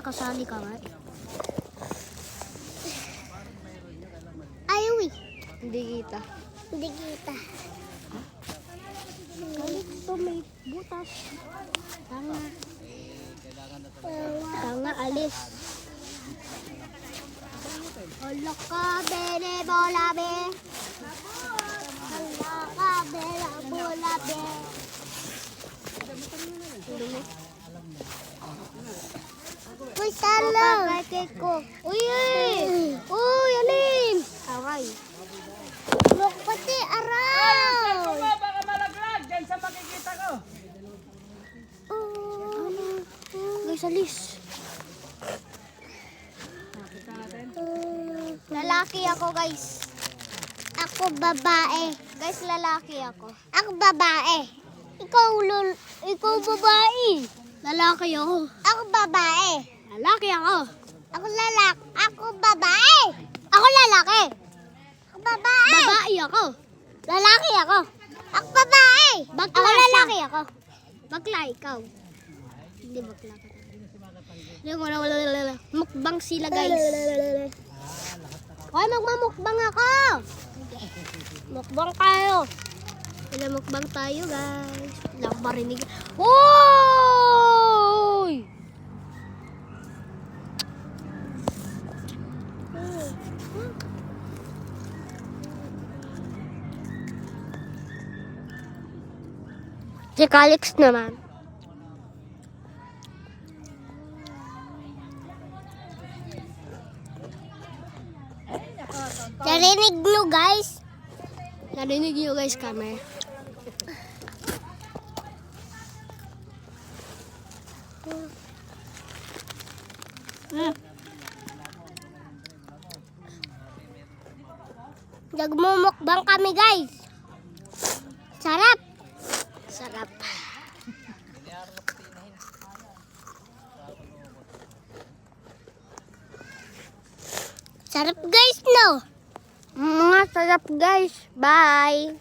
kasali ka nga. Ayaw eh. Hindi kita. Hindi kita. Kalixto may butas. Tanga. Tanga, alis. Hala ka, bene, bola, be. Hala ka, bene, bola, be. Uy, salo. Uy, uy, alin? Aray. Look pati, aray. Baka malaglag dyan sa makikita ko. Guys, alis. Lalaki ako, guys. Ako babae. Guys, lalaki ako. Ako babae. Ikaw babae. Lalaki ako. Ako babae. Lalaki ako. Ako lalaki. Ako babae. Ako lalaki. Ako babae. Babae ako. Lalaki ako. Ako babae. Bakla ako lalaki ako. Bakla ikaw. Hindi bakla ka. Mukbang sila, guys. Hoy, magmamukbang ako. Mukbang kayo. Mukbang tayo, guys. Lang marinig. Hoy! Si Calix naman. Narinig nyo, guys? Narinig nyo, guys, kami. Nagmumukbang kami, guys. Sarap. Sarap. Sarap, guys, no? Mga sarap, guys. Bye.